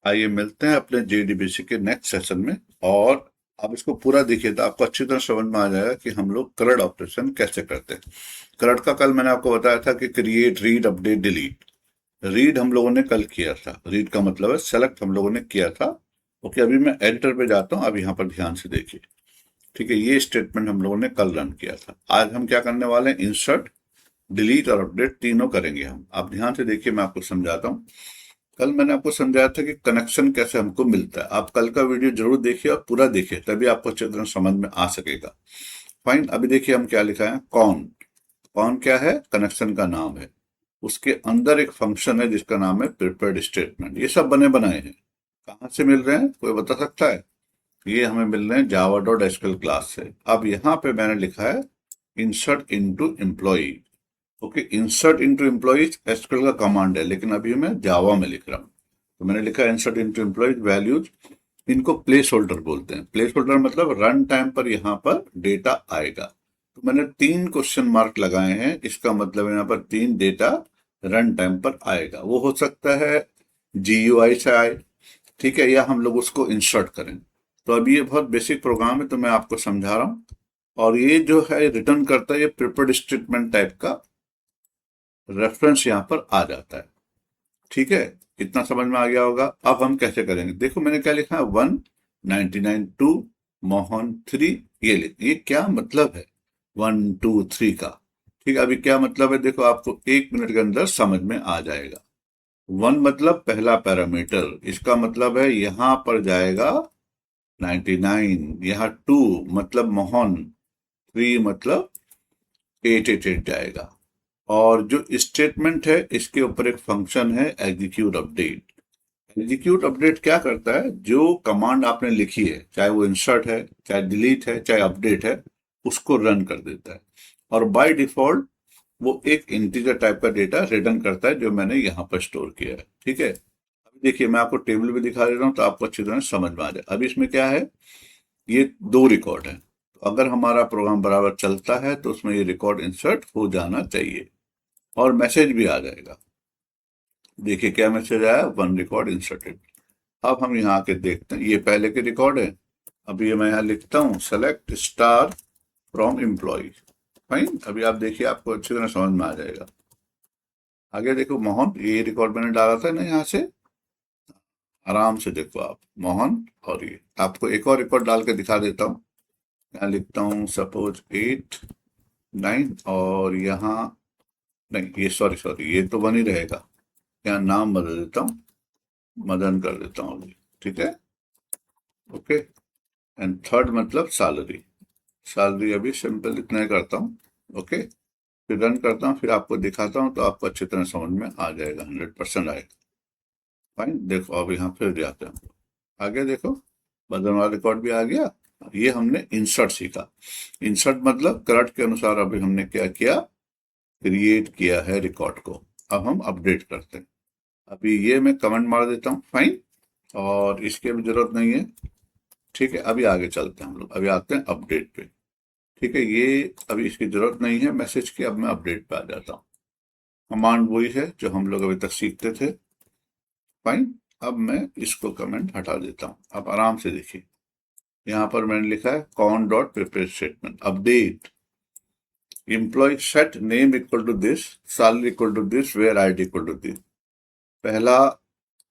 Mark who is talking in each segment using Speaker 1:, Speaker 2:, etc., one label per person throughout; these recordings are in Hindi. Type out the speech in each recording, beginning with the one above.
Speaker 1: आइए मिलते हैं अपने जेडीबीसी के नेक्स्ट सेशन में। और आप इसको पूरा देखिए तो आपको अच्छी तरह समझ में आ जाएगा कि हम लोग करंट ऑपरेशन कैसे करते हैं। करंट का कल मैंने आपको बताया था कि create, read, update, delete. Read हम लोगों ने कल किया था। रीड का मतलब है सेलेक्ट, हम लोगों ने किया था। ओके, अभी मैं एडिटर पे जाता हूँ। अब यहाँ पर ध्यान से देखिए। ठीक है, ये स्टेटमेंट हम लोगों ने कल रन किया था। आज हम क्या करने वाले हैं? इंसर्ट, डिलीट और अपडेट तीनों करेंगे हम। आप ध्यान से देखिए, मैं आपको समझाता हूँ। कल मैंने आपको समझाया था कि कनेक्शन कैसे हमको मिलता है। आप कल का वीडियो जरूर देखिए और पूरा देखिए, तभी आपको अच्छी तरह समझ में आ सकेगा। फाइन, अभी देखिए हम क्या लिखा है। कौन, कौन क्या है? कनेक्शन का नाम है। उसके अंदर एक फंक्शन है जिसका नाम है प्रिपेयर्ड स्टेटमेंट। ये सब बने बनाए हैं। कहाँ से मिल रहे हैं, कोई बता सकता है? ये हमें मिल रहे हैं जावा डॉट एसक्यूएल क्लास से। अब यहाँ पे मैंने लिखा है insert into employ. Okay, insert into employees SQL का कमांड है, लेकिन अभी मैं जावा में लिख रहा हूँ। तो मैंने लिखा इंसर्ट इनटू एम्प्लॉइज वैल्यूज। इनको प्लेस होल्डर बोलते हैं। प्लेस होल्डर मतलब रन टाइम पर यहाँ पर डेटा आएगा। तो मैंने 3 क्वेश्चन मार्क लगाए हैं। इसका मतलब यहाँ पर 3 डेटा रन टाइम पर आएगा। वो हो सकता है जीयूआई से आए, ठीक है, या हम लोग उसको इंसर्ट करें। तो अभी ये बहुत बेसिक प्रोग्राम है, तो मैं आपको समझा रहा हूँ। और ये जो है रिटर्न करता है, ये प्रिपेयर्ड स्टेटमेंट टाइप का रेफरेंस यहाँ पर आ जाता है। ठीक है, इतना समझ में आ गया होगा। अब हम कैसे करेंगे? देखो मैंने क्या लिखा है, 1, 99, 2, मोहन 3। ये क्या मतलब है 1, 2, 3 का? ठीक है, अभी क्या मतलब है देखो, आपको 1 मिनट के अंदर समझ में आ जाएगा। 1 मतलब पहला पैरामीटर, इसका मतलब है यहां पर जाएगा 99। यहाँ 2 मतलब मोहन, 3 मतलब 888 जाएगा। और जो स्टेटमेंट है इसके ऊपर एक फंक्शन है एग्जीक्यूट अपडेट। एग्जीक्यूट अपडेट क्या करता है? जो कमांड आपने लिखी है, चाहे वो इंसर्ट है, चाहे डिलीट है, चाहे अपडेट है, उसको रन कर देता है। और बाय डिफॉल्ट वो एक इंटीजर टाइप का डेटा रिटर्न करता है, जो मैंने यहाँ पर स्टोर किया है। ठीक है, अभी देखिए मैं आपको टेबल भी दिखा दे रहा हूँ तो आपको अच्छी तरह समझ में आ जाए। अब इसमें क्या है, ये 2 रिकॉर्ड है। तो अगर हमारा प्रोग्राम बराबर चलता है तो उसमें ये रिकॉर्ड इंसर्ट हो जाना चाहिए और मैसेज भी आ जाएगा। देखिए क्या मैसेज आया, 1 रिकॉर्ड इंसर्टेड। अब हम यहाँ के देखते हैं, ये पहले के रिकॉर्ड है। अभी ये मैं यहाँ लिखता हूँ select star from employ. Fine, अभी आप देखिए, आपको अच्छी तरह समझ में आ जाएगा। आगे देखो मोहन, ये रिकॉर्ड मैंने डाला था ना यहाँ से। आराम से देखो आप, मोहन। और ये आपको एक और रिकॉर्ड डाल के दिखा देता हूँ। यहाँ लिखता हूँ सपोज 8, 9 और यहाँ, नहीं ये सॉरी सॉरी, ये तो बन ही रहेगा। यहाँ नाम बदल देता हूँ, मदन कर देता हूँ अभी। ठीक है, ओके। एंड थर्ड मतलब सैलरी। सैलरी अभी सिंपल इतना ही करता हूँ। ओके, फिर रन करता हूँ, फिर आपको दिखाता हूँ तो आपको अच्छी तरह समझ में आ जाएगा, 100% आएगा। फाइन, देखो अब यहाँ फिर जाते हैं। आगे देखो, बदलने वाला रिकॉर्ड भी आ गया। ये हमने इंसर्ट सीखा। इंसर्ट मतलब करंट के अनुसार अभी हमने क्या किया, क्रिएट किया है रिकॉर्ड को। अब हम अपडेट करते हैं। अभी ये मैं कमेंट मार देता हूँ। फाइन, और इसकी भी जरूरत नहीं है। ठीक है, अभी आगे चलते हैं हम लोग। अभी आते हैं अपडेट पे। ठीक है, ये अभी इसकी जरूरत नहीं है मैसेज की। अब मैं अपडेट पे आ जाता हूँ। कमांड वही है जो हम लोग अभी तक सीखते थे। फाइन, अब मैं इसको कमेंट हटा देता हूँ। अब आराम से देखिए, यहाँ पर मैंने लिखा है con dot prepare statement update employ set name equal to this, salary equal to this, where ID equal to this. पहला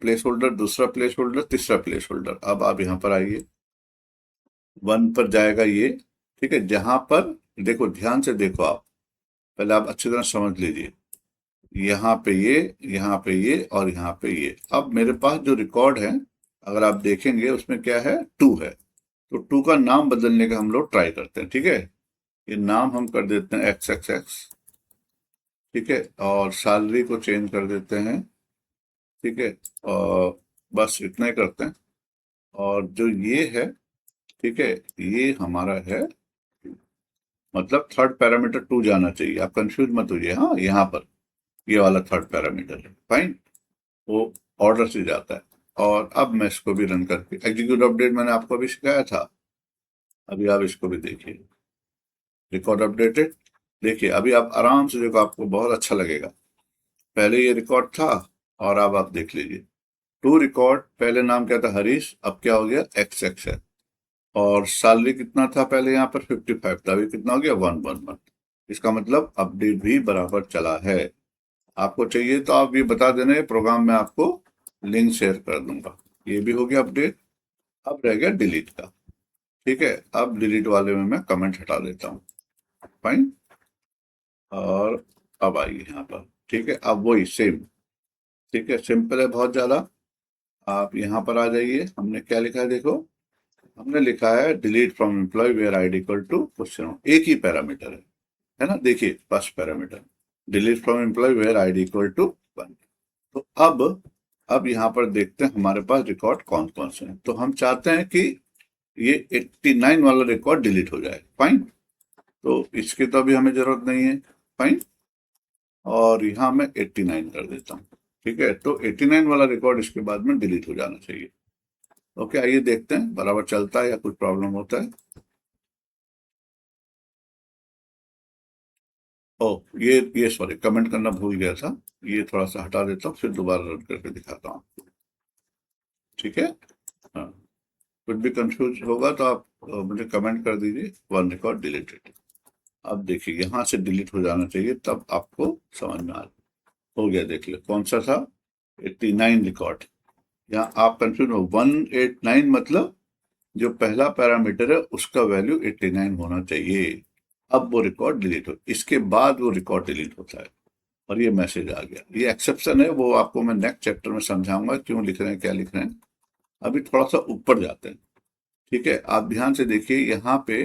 Speaker 1: प्लेस होल्डर, दूसरा प्लेस होल्डर, तीसरा प्लेस होल्डर। अब आप यहाँ पर आइए, 1 पर जाएगा ये। ठीक है, जहां पर देखो, ध्यान से देखो आप, पहले आप अच्छी तरह समझ लीजिए। यहाँ पे ये, यहाँ पे ये और यहाँ पे ये। अब मेरे पास जो रिकॉर्ड है, अगर आप देखेंगे उसमें क्या है, 2 है। तो 2 का नाम बदलने का हम लोग ट्राई करते हैं। ठीक है, ये नाम हम कर देते हैं एक्स एक्स एक्स। ठीक है, और सैलरी को चेंज कर देते हैं। ठीक है, और बस इतना ही करते हैं। और जो ये है, ठीक है, ये हमारा है, मतलब थर्ड पैरामीटर 2 जाना चाहिए। आप कंफ्यूज मत होइए। हाँ, यहाँ पर ये वाला थर्ड पैरामीटर है। फाइन, वो ऑर्डर से जाता है। और अब मैं इसको भी रन करके, एग्जीक्यूट अपडेट मैंने आपको अभी सिखाया था। अभी आप इसको भी देखिए, रिकॉर्ड अपडेटेड। देखिए अभी आप आराम से देखो, आपको बहुत अच्छा लगेगा। पहले ये रिकॉर्ड था और अब आप देख लीजिए, टू रिकॉर्ड, पहले नाम क्या था हरीश, अब क्या हो गया एक्स एक्स है। और सैलरी कितना था पहले यहाँ पर 55 था, अभी कितना हो गया 111। इसका मतलब अपडेट भी बराबर चला है। आपको चाहिए तो आप ये बता देना, ये प्रोग्राम में आपको लिंक शेयर कर दूंगा। ये भी हो गया अपडेट। अब रह गया डिलीट का। ठीक है, अब डिलीट वाले में मैं कमेंट हटा देता हूँ। फाइन। और अब आइए यहाँ पर। ठीक है, अब वही सेम। ठीक है, सिंपल है बहुत ज्यादा। आप यहाँ पर आ जाइए, हमने क्या लिखा है देखो। हमने लिखा है delete from employ where ID equal to question, एक ही पैरामीटर है ना। देखिए first parameter delete from employ where ID equal to 1। तो अब यहाँ पर देखते हैं हमारे पास रिकॉर्ड कौन कौन से हैं। तो हम चाहते हैं कि ये 89 वाला रिकॉर्ड डिलीट हो जाए। फाइन, तो इसकी तो अभी हमें जरूरत नहीं है। फाइन, और यहाँ मैं 89 कर देता हूँ। ठीक है, तो 89 वाला रिकॉर्ड इसके बाद में डिलीट हो जाना चाहिए। ओके, आइए देखते हैं बराबर चलता है या कुछ प्रॉब्लम होता है। ओ, ये सॉरी, कमेंट करना भूल गया था। ये थोड़ा सा हटा देता हूँ, फिर दोबारा रन करके दिखाता हूँ। ठीक है, हाँ, कुछ भी कंफ्यूज होगा तो आप मुझे कमेंट कर दीजिए। One record deleted. अब देखिए यहाँ से डिलीट हो जाना चाहिए, तब आपको समझ में आ। हो गया, देख लो कौन सा था 89 रिकॉर्ड। यहाँ आप कंफ्यूज हो, 189 मतलब जो पहला पैरामीटर है उसका वैल्यू 89 होना चाहिए। अब वो रिकॉर्ड डिलीट हो, इसके बाद वो रिकॉर्ड डिलीट होता है। और ये मैसेज आ गया, ये एक्सेप्शन है, वो आपको मैं नेक्स्ट चैप्टर में समझाऊंगा क्यों लिख रहे हैं क्या लिख रहे हैं। अभी थोड़ा सा ऊपर जाते हैं। ठीक है, आप ध्यान से देखिए यहाँ पे,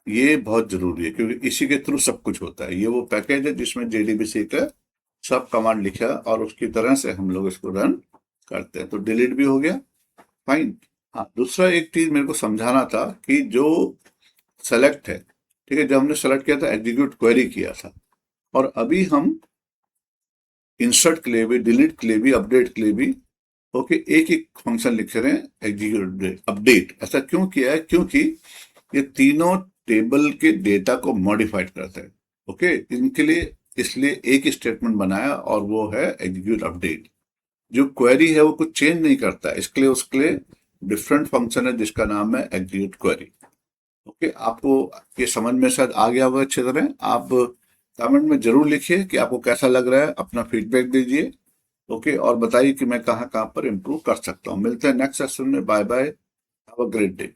Speaker 1: ये बहुत जरूरी है क्योंकि इसी के थ्रू सब कुछ होता है। ये वो पैकेज है जिसमें जेडीबीसी का सब कमांड लिखा है और उसकी तरह से हम लोग इसको रन करते हैं। तो डिलीट भी हो गया। फाइन। हाँ, दूसरा एक चीज मेरे को समझाना था कि जो सेलेक्ट है, ठीक है, जब हमने सेलेक्ट किया था एग्जीक्यूट क्वेरी किया था, और अभी हम इंसर्ट के लिए भी, डिलीट के लिए भी, अपडेट के लिए भी, ओके, एक एक फंक्शन लिख रहे हैं एग्जीक्यूट अपडेट। ऐसा क्यों किया है? क्योंकि ये तीनों टेबल के डेटा को मॉडिफाइड करते हैं। ओके, इनके लिए इसलिए एक स्टेटमेंट बनाया और वो है एग्जीक्यूट अपडेट। जो क्वेरी है वो कुछ चेंज नहीं करता है, इसके लिए उसके लिए डिफरेंट फंक्शन है जिसका नाम है एग्जीक्यूट क्वेरी। ओके, आपको ये समझ में शायद आ गया होगा अच्छी तरह। आप कमेंट में जरूर लिखिए कि आपको कैसा लग रहा है, अपना फीडबैक दीजिए। ओके, और बताइए कि मैं कहाँ कहाँ पर इम्प्रूव कर सकता हूँ। मिलते हैं नेक्स्ट सेशन में। Bye bye, have a great day.